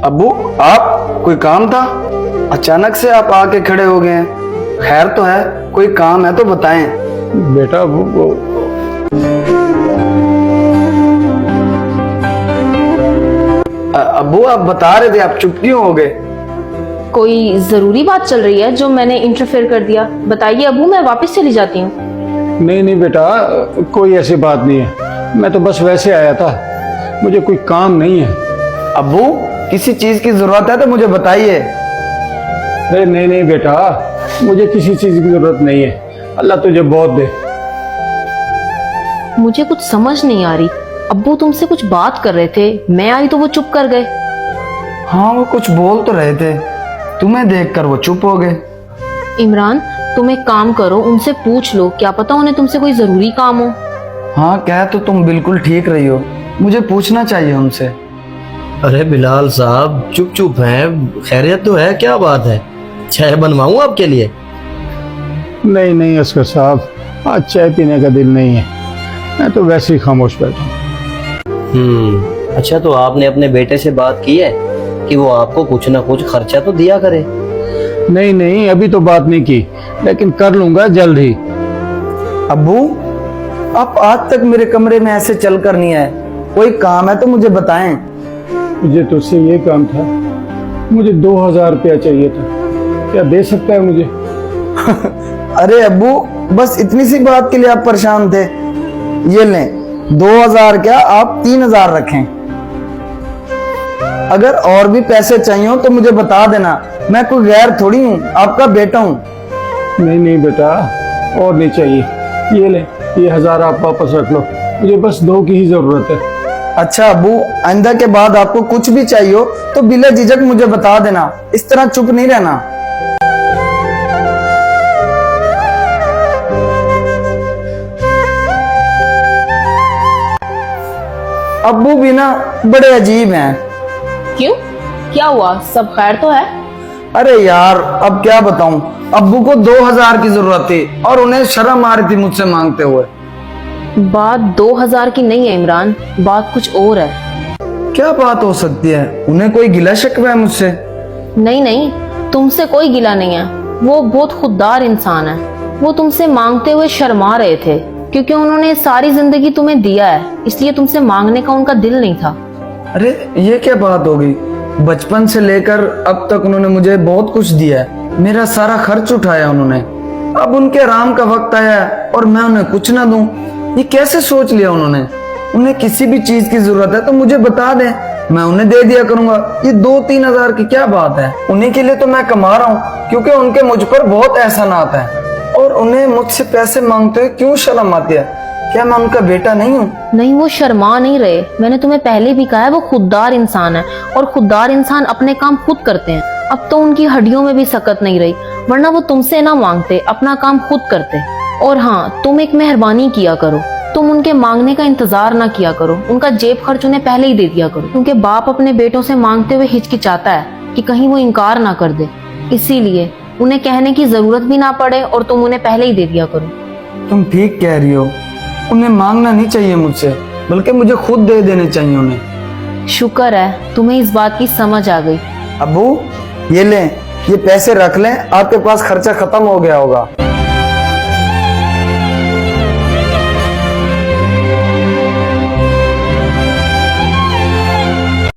अब्बू, आप कोई काम था? अचानक से आप आके खड़े हो गए हैं। खैर तो है? कोई काम है तो बताएं। बेटा वो अब्बू, आप बता रहे थे, आप चुप क्यों हो गए? कोई जरूरी बात चल रही है जो मैंने इंटरफेयर कर दिया? बताइए अबू, मैं वापस चली जाती हूँ। नहीं बेटा, कोई ऐसी बात नहीं है। मैं तो बस वैसे आया था, मुझे कोई काम नहीं है। अब्बू, किसी चीज की जरूरत है तो मुझे बताइए। अरे नहीं बेटा, मुझे किसी चीज की जरूरत नहीं है। अल्लाह तुझे बहुत दे। मुझे कुछ समझ नहीं आ रही। अब्बू तुमसे कुछ बात कर रहे थे, मैं आई तो वो चुप कर गए। हाँ, वो कुछ बोल तो रहे थे, तुम्हें देखकर वो चुप हो गए। इमरान, तुम एक काम करो, उनसे पूछ लो, क्या पता उन्हें तुमसे कोई जरूरी काम हो। हाँ, कह तो तुम बिल्कुल ठीक रही हो, मुझे पूछना चाहिए उनसे। अरे बिलाल साहब, चुप चुप हैं, खैरियत तो है? क्या बात है? चाय बनवाऊं आपके लिए? नहीं असगर साहब, आज चाय पीने का दिल नहीं है। मैं तो वैसे ही खामोश बैठा हूँ। अच्छा, तो आपने अपने बेटे से बात की है कि वो आपको कुछ ना कुछ खर्चा तो दिया करे? नहीं, अभी तो बात नहीं की, लेकिन कर लूंगा जल्द ही। अब्बू, आप आज तक मेरे कमरे में ऐसे चल कर नहीं आए। कोई काम है तो मुझे बताएं। मुझे तो उससे ये काम था, मुझे 2000 रुपया चाहिए था। क्या दे सकता है मुझे? अरे अब्बू, बस इतनी सी बात के लिए आप परेशान थे? ये लें, 2000 क्या, आप 3000 रखें। अगर और भी पैसे चाहिए हो तो मुझे बता देना, मैं कोई गैर थोड़ी हूँ, आपका बेटा हूँ। नहीं बेटा, और नहीं चाहिए। ये ले, ये 1000 आप वापस रख लो, मुझे बस 2 की ही जरूरत है। अच्छा अब्बू, आइंदा के बाद आपको कुछ भी चाहिए हो तो बिला झिझक मुझे बता देना, इस तरह चुप नहीं रहना। अब्बू भी ना बड़े अजीब हैं। क्यों, क्या हुआ? सब खैर तो है? अरे यार, अब क्या बताऊं, अब्बू को 2000 की जरूरत थी और उन्हें शर्म आ रही थी मुझसे मांगते हुए। बात 2000 की नहीं है इमरान, बात कुछ और है। क्या बात हो सकती है? उन्हें कोई गिला शिकवा है मुझसे? नहीं, तुमसे कोई गिला नहीं है। वो बहुत खुददार इंसान है। वो तुमसे मांगते हुए शर्मा रहे थे क्योंकि उन्होंने सारी जिंदगी तुम्हें दिया है, इसलिए तुमसे मांगने का उनका दिल नहीं था। अरे ये क्या बात हो गई? बचपन से लेकर अब तक उन्होंने मुझे बहुत कुछ दिया है, मेरा सारा खर्च उठाया उन्होंने। अब उनके आराम का वक्त आया है और मैं उन्हें कुछ ना दूं, ये कैसे सोच लिया उन्होंने? उन्हें किसी भी चीज की जरूरत है तो मुझे बता दें, मैं उन्हें दे दिया करूंगा। ये 2-3 हजार की क्या बात है? उन्हीं के लिए तो मैं कमा रहा हूँ, क्योंकि उनके मुझ पर बहुत एहसानात है। और उन्हें मुझसे पैसे मांगते हुए क्यों शर्म आती है? क्या मैं उनका बेटा नहीं हूँ? नहीं, वो शर्मा नहीं रहे। मैंने तुम्हें पहले भी कहा है, वो खुददार इंसान है और खुददार इंसान अपने काम खुद करते हैं। अब तो उनकी हड्डियों में भी सकत नहीं रही, वरना वो तुमसे ना मांगते, अपना काम खुद करते। और हाँ, तुम एक मेहरबानी किया करो, तुम उनके मांगने का इंतजार ना किया करो, उनका जेब खर्च उन्हें पहले ही दे दिया करो, क्योंकि बाप अपने बेटों से मांगते हुए हिचकिचाता है कि कहीं वो इनकार ना कर दे। इसीलिए उन्हें कहने की जरूरत भी ना पड़े और तुम उन्हें पहले ही दे दिया करो। तुम ठीक कह रही हो, उन्हें मांगना नहीं चाहिए मुझसे, बल्कि मुझे खुद दे देने चाहिए उन्हें। शुक्र है तुम्हें इस बात की समझ आ गई। अब्बू, ये लें, ये पैसे रख लें, आपके पास खर्चा खत्म हो गया होगा।